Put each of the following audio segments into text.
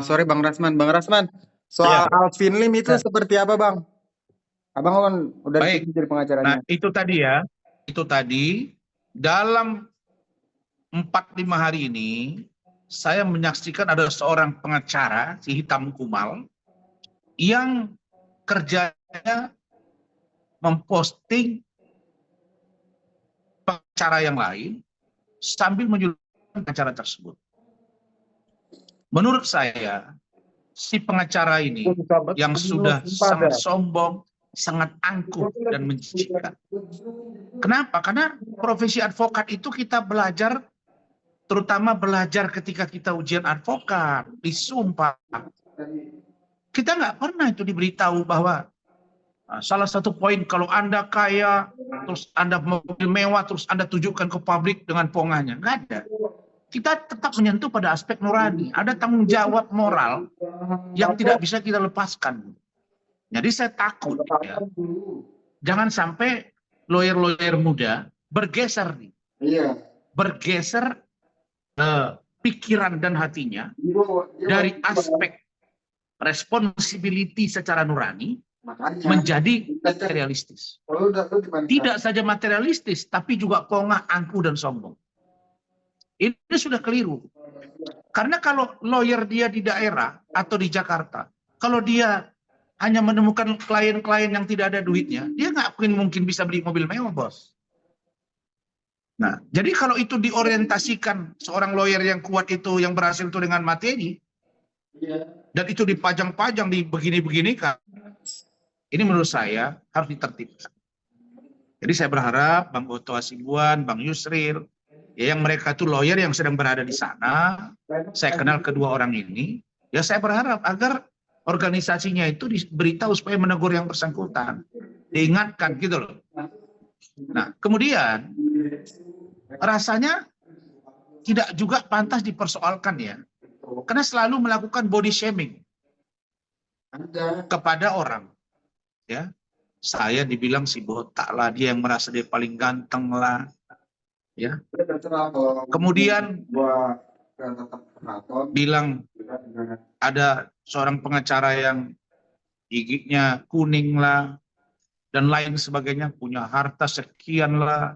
Sorry Bang Rasman. Bang Rasman, Ya, soal Alvin Lim itu ya. seperti apa Bang? Abang kan udah Baik. ditunjuk jadi Nah, pengacaranya. itu tadi ya. Itu tadi dalam 4-5 hari ini saya menyaksikan ada seorang pengacara si hitam kumal yang kerjanya memposting pengacara yang lain sambil menyudutkan pengacara tersebut. Menurut saya, si pengacara ini yang sudah sangat sombong, sangat angkuh dan menjijikkan. Kenapa? Karena profesi advokat itu kita belajar, terutama belajar ketika kita ujian advokat, disumpah. Kita nggak pernah itu diberitahu bahwa salah satu poin kalau Anda kaya, terus Anda mobil mewah, terus Anda tunjukkan ke publik dengan pongahnya. Nggak ada. Kita tetap menyentuh pada aspek nurani. Ada tanggung jawab moral yang tidak bisa kita lepaskan. Jadi saya takut ya, jangan sampai lawyer-lawyer muda bergeser nih. Bergeser pikiran dan hatinya dari aspek responsibility secara nurani menjadi materialistis. Tidak saja materialistis, tapi juga pongah, angkuh, dan sombong. Ini sudah keliru. Karena kalau lawyer dia di daerah atau di Jakarta, kalau dia hanya menemukan klien-klien yang tidak ada duitnya, dia nggak mungkin bisa beli mobil mewah, bos. Nah, jadi kalau itu diorientasikan seorang lawyer yang kuat itu, yang berhasil itu dengan materi, dan itu dipajang-pajang, di begini-begini, kan, ini menurut saya harus ditertibkan. Jadi saya berharap Bang Oto Hasibuan, Bang Yusril, ya, yang mereka itu lawyer yang sedang berada di sana, saya kenal kedua orang ini, ya saya berharap agar organisasinya itu diberitahu supaya menegur yang bersangkutan, diingatkan gitu loh. Nah, kemudian rasanya tidak juga pantas dipersoalkan ya, karena selalu melakukan body shaming kepada orang, ya. Saya dibilang si botak lah, dia yang merasa dia paling ganteng lah, ya. Kemudian bilang ada seorang pengacara yang giginya kuning lah, dan lain sebagainya, punya harta sekian lah.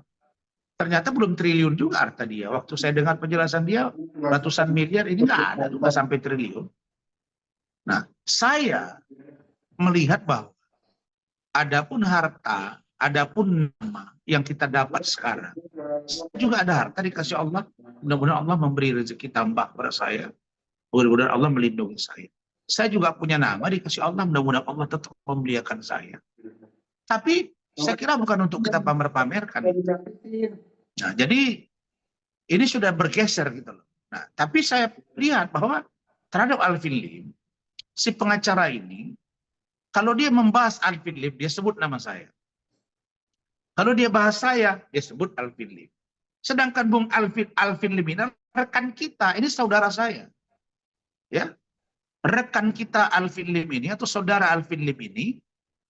Ternyata belum triliun juga harta dia. Waktu saya dengar penjelasan dia, ratusan miliar, ini nggak ada, nggak sampai triliun. Nah, saya melihat bahwa adapun harta, adapun nama yang kita dapat sekarang, juga ada harta dikasih Allah. Mudah-mudahan Allah memberi rezeki tambah pada saya. Mudah-mudahan Allah melindungi saya. Saya juga punya nama dikasih Allah, mudah-mudahan Allah tetap memuliakan saya. Tapi saya kira bukan untuk kita pamer-pamerkan. Nah, jadi ini sudah bergeser gitu loh. Nah, tapi saya lihat bahwa terhadap Alvin Lim, si pengacara ini, kalau dia membahas Alvin Lim, dia sebut nama saya. Kalau dia bahas saya, dia sebut Alvin Lim. Sedangkan Bung Alvin Lim ini rekan kita, ini saudara saya. Ya, rekan kita Alvin Lim ini, atau saudara Alvin Lim ini,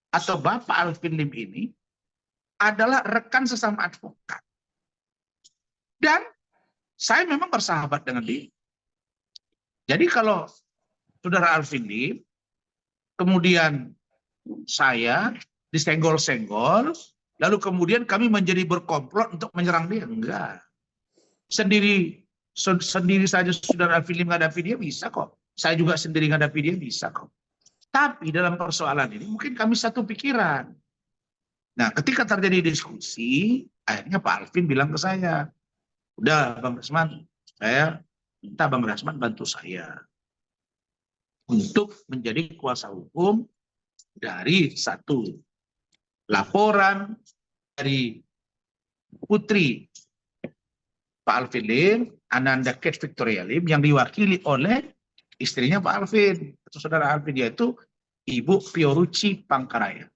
atau Bapak Alvin Lim ini, adalah rekan sesama advokat. Dan saya memang bersahabat dengan dia. Jadi kalau saudara Alvin Lim, kemudian saya disenggol-senggol, lalu kemudian kami menjadi berkomplot untuk menyerang dia. Enggak. Sendiri saja saudara Alvin Lim menghadapi dia bisa kok. Saya juga sendiri menghadapi dia bisa kok. Tapi dalam persoalan ini mungkin kami satu pikiran. Nah, ketika terjadi diskusi, akhirnya Pak Alvin bilang ke saya, udah Bang Rasman, saya minta Bang Rasman bantu saya untuk menjadi kuasa hukum dari satu laporan dari putri Pak Alvin Lim, Ananda Kate Victoria Lim, yang diwakili oleh istrinya Pak Alvin, atau saudara Alvin, yaitu Ibu Fiorucci Pangkaraya.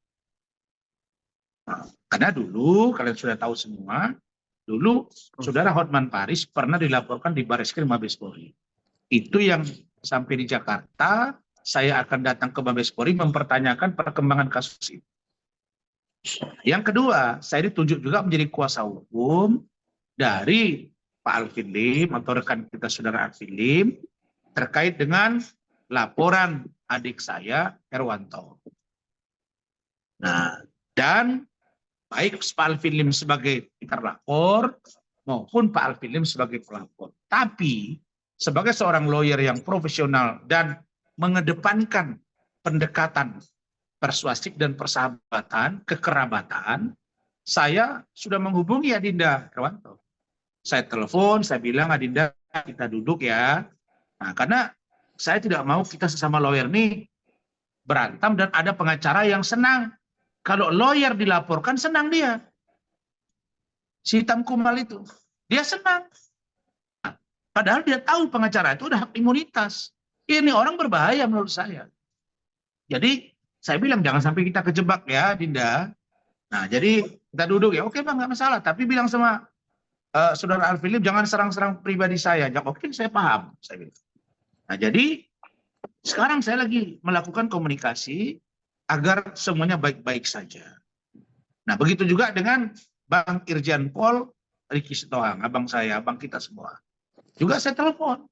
Nah, karena dulu kalian sudah tahu semua, dulu saudara Hotman Paris pernah dilaporkan di Barreskrim Mabes Polri. Itu yang sampai di Jakarta, saya akan datang ke Mabes Polri mempertanyakan perkembangan kasus ini. Yang kedua, saya ditunjuk juga menjadi kuasa hukum dari Pak Alvin Lim atau rekan kita saudara Alvin Lim terkait dengan laporan adik saya Herwanto. Nah, dan baik Pak Alvin Lim sebagai terlapor maupun Pak Alvin Lim sebagai pelapor. Tapi sebagai seorang lawyer yang profesional dan mengedepankan pendekatan persuasif dan persahabatan, kekerabatan, saya sudah menghubungi Adinda Herwanto. Saya telepon, saya bilang, Adinda, kita duduk ya. Nah, karena saya tidak mau kita sesama lawyer nih berantem dan ada pengacara yang senang. Kalau lawyer dilaporkan, senang dia. Si hitam kumal itu. Dia senang. Padahal dia tahu pengacara itu udah hak imunitas. Ini orang berbahaya menurut saya. Jadi saya bilang jangan sampai kita kejebak ya, Dinda. Nah, jadi kita duduk ya. Oke Bang, nggak masalah. Tapi bilang sama Saudara Alvin Lim, jangan serang-serang pribadi saya. Oke, saya paham. Saya bilang. Nah, jadi sekarang saya lagi melakukan komunikasi agar semuanya baik-baik saja. Nah, begitu juga dengan Bang Irjen Pol Riki Sitohang, abang saya, abang kita semua. Juga saya telepon.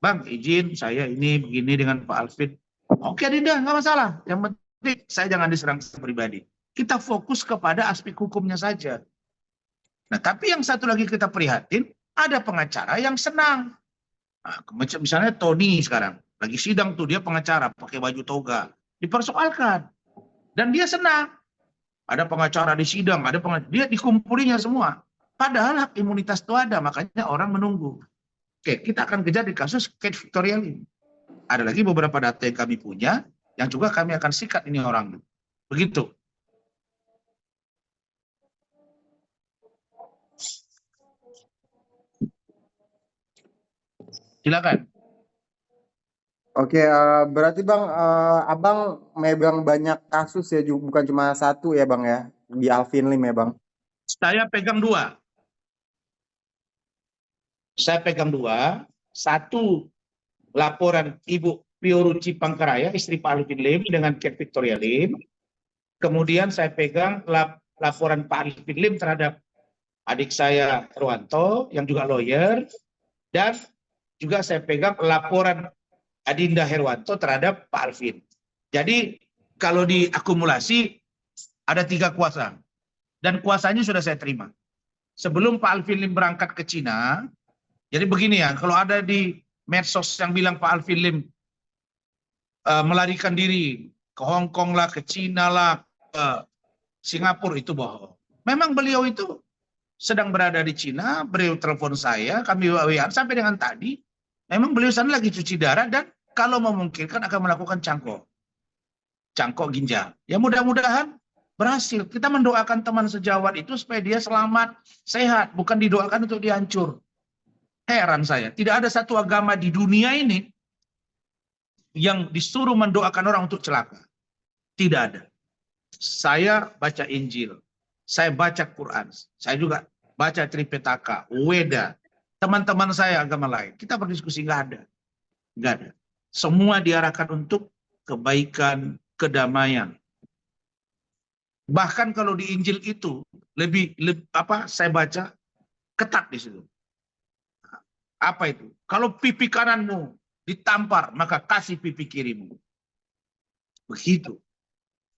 Bang, izin saya ini begini dengan Pak Alvin. Oke, Dinda, nggak masalah. Yang penting saya jangan diserang pribadi. Kita fokus kepada aspek hukumnya saja. Nah, tapi yang satu lagi kita prihatin, ada pengacara yang senang. Nah, misalnya Tony sekarang, lagi sidang tuh, dia pengacara, pakai baju toga. Dipersoalkan. Dan dia senang. Ada pengacara di sidang, ada pengacara, dia dikumpulinya semua. Padahal hak imunitas itu ada, makanya orang menunggu. Oke, kita akan kejar di kasus Kate Victoria Lim. Ada lagi beberapa data yang kami punya, yang juga kami akan sikat ini orang. Begitu. Silakan. Oke, berarti Bang, Abang megang banyak kasus ya, bukan cuma satu ya Bang ya, di Alvin Lim ya Bang? Saya pegang dua. Saya pegang dua. Satu, laporan Ibu Pioruci Pangkaraya, istri Pak Alvin Lim dengan Kate Victoria Lim. Kemudian saya pegang laporan Pak Alvin Lim terhadap adik saya Herwanto, yang juga lawyer. Dan juga saya pegang laporan Adinda Herwanto terhadap Pak Alvin. Jadi kalau diakumulasi ada 3 kuasa. Dan kuasanya sudah saya terima. Sebelum Pak Alvin Lim berangkat ke Cina, jadi begini ya, kalau ada di medsos yang bilang Pak Alvin Lim melarikan diri ke Hong Kong lah, ke Cina lah, ke Singapura, itu bohong. Memang beliau itu sedang berada di Cina, beliau telepon saya, kami WA sampai dengan tadi. Memang beliau sana lagi cuci darah dan kalau memungkinkan akan melakukan cangkok ginjal. Ya mudah-mudahan berhasil. Kita mendoakan teman sejawat itu supaya dia selamat, sehat, bukan didoakan untuk dia hancur. Heran saya, tidak ada satu agama di dunia ini yang disuruh mendoakan orang untuk celaka. Tidak ada. Saya baca Injil, saya baca Quran, saya juga baca Tripitaka, Weda. Teman-teman saya agama lain, kita berdiskusi, nggak ada. Nggak ada. Semua diarahkan untuk kebaikan, kedamaian. Bahkan kalau di Injil itu lebih saya baca ketat di situ. Apa itu? Kalau pipi kananmu ditampar, maka kasih pipi kirimu. Begitu.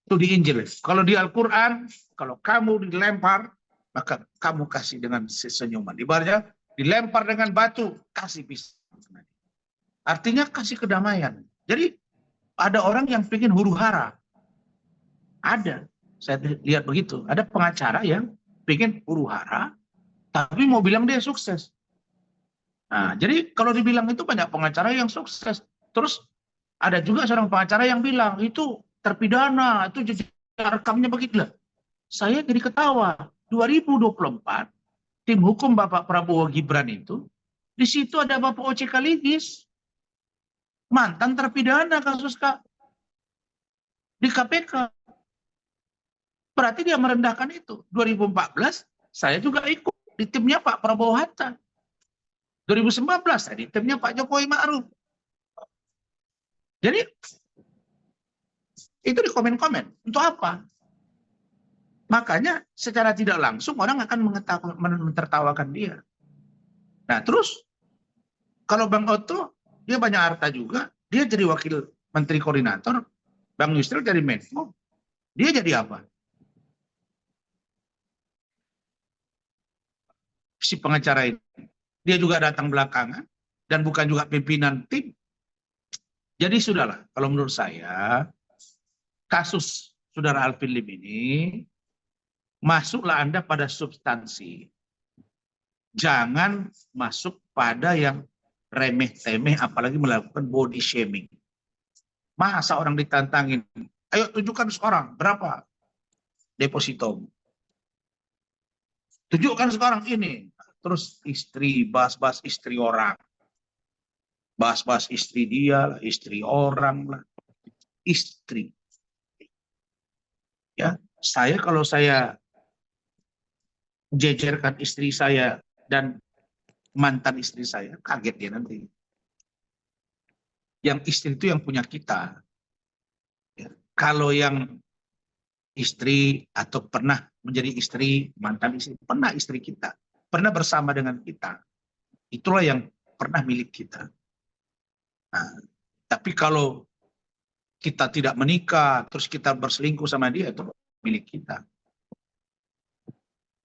Itu di Injil. Kalau di Al-Quran, kalau kamu dilempar, maka kamu kasih dengan senyuman. Ibaratnya dilempar dengan batu, kasih pisau. Artinya kasih kedamaian. Jadi ada orang yang ingin huru hara. Ada. Saya lihat begitu. Ada pengacara yang ingin huru hara, tapi mau bilang dia sukses. Nah, jadi kalau dibilang itu banyak pengacara yang sukses. Terus ada juga seorang pengacara yang bilang itu terpidana, itu rekamnya begitulah. Saya jadi ketawa. 2024 tim hukum Bapak Prabowo Gibran itu, di situ ada Bapak O.C. Kaligis, mantan terpidana kasus di KPK. Berarti dia merendahkan itu. 2014 saya juga ikut di timnya Pak Prabowo Hatta. 2019 saya di timnya Pak Jokowi Ma'ruf. Jadi itu di komen-komen. Untuk apa? Makanya secara tidak langsung orang akan mentertawakan dia. Nah terus kalau Bang Otto dia banyak harta juga, dia jadi wakil menteri koordinator, Bang Yusril jadi Menko, dia jadi apa? Si pengacara ini, dia juga datang belakangan, dan bukan juga pimpinan tim. Jadi sudahlah, kalau menurut saya, kasus saudara Alvin Lim ini, masuklah Anda pada substansi. Jangan masuk pada yang remeh-temeh, apalagi melakukan body shaming. Masa orang ditantangin, ayo tunjukkan sekarang berapa deposito. Tunjukkan sekarang ini. Terus istri, bahas-bahas istri orang. Bahas-bahas istri dia lah, istri orang lah. Istri. Ya, saya kalau saya jejerkan istri saya dan mantan istri saya, kaget dia nanti. Yang istri itu yang punya kita. Ya. Kalau yang istri atau pernah menjadi istri, mantan istri, pernah istri kita, pernah bersama dengan kita, itulah yang pernah milik kita. Nah, tapi kalau kita tidak menikah, terus kita berselingkuh sama dia, itu milik kita.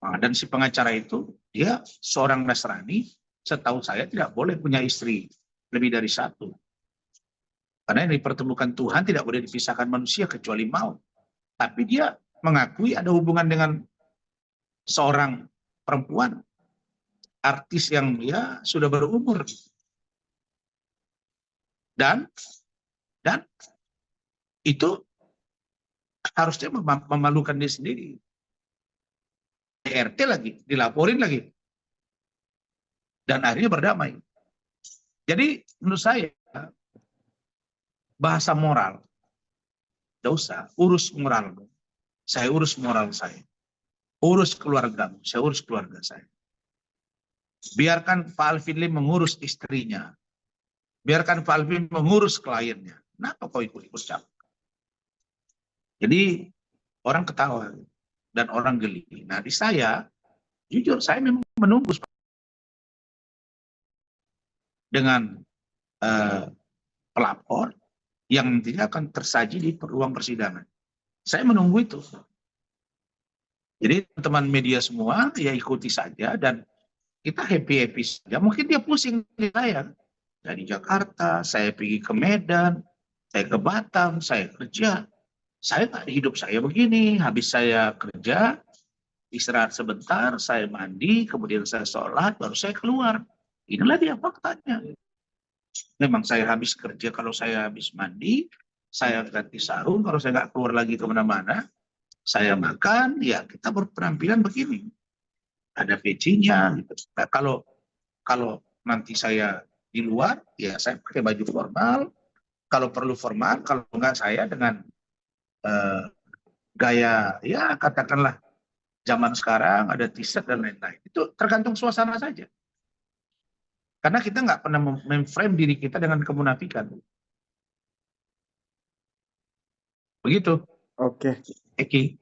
Nah, dan si pengacara itu, dia seorang Nasrani, setahu saya tidak boleh punya istri lebih dari satu. Karena yang dipertemukan Tuhan tidak boleh dipisahkan manusia kecuali maut. Tapi dia mengakui ada hubungan dengan seorang perempuan, artis yang ya sudah berumur. Dan itu harusnya memalukan dia sendiri. RT lagi, dilaporin lagi. Dan akhirnya berdamai. Jadi menurut saya, bahasa moral, tidak usah, urus moral. Saya urus moral saya. Urus keluarga, saya urus keluarga saya. Biarkan Pak Alvin Lim mengurus istrinya. Biarkan Pak Alvin mengurus kliennya. Kenapa kau ikut-ikut campur? Jadi orang ketawa dan orang geli. Nah di saya, jujur saya memang menunggu dengan pelapor yang nantinya akan tersaji di ruang persidangan. Saya menunggu itu. Jadi teman media semua ya ikuti saja dan kita happy-happy saja. Mungkin dia pusing di saya. Dari Jakarta, saya pergi ke Medan, saya ke Batam, saya kerja. Saya nggak hidup saya begini. Habis saya kerja, istirahat sebentar, saya mandi, kemudian saya sholat, baru saya keluar. Inilah dia faktanya. Memang saya habis kerja kalau saya habis mandi, saya ganti sarung, kalau saya nggak keluar lagi kemana-mana, saya makan, ya kita berpenampilan begini. Ada pecinya, gitu. Nah, kalau nanti saya di luar, ya saya pakai baju formal, kalau perlu formal, kalau enggak saya dengan gaya, ya katakanlah zaman sekarang ada t-shirt dan lain-lain. Itu tergantung suasana saja. Karena kita nggak pernah memframe diri kita dengan kemunafikan. Begitu. Oke. Eki.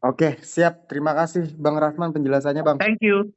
Oke, siap. Terima kasih Bang Rasman penjelasannya, Bang. Thank you.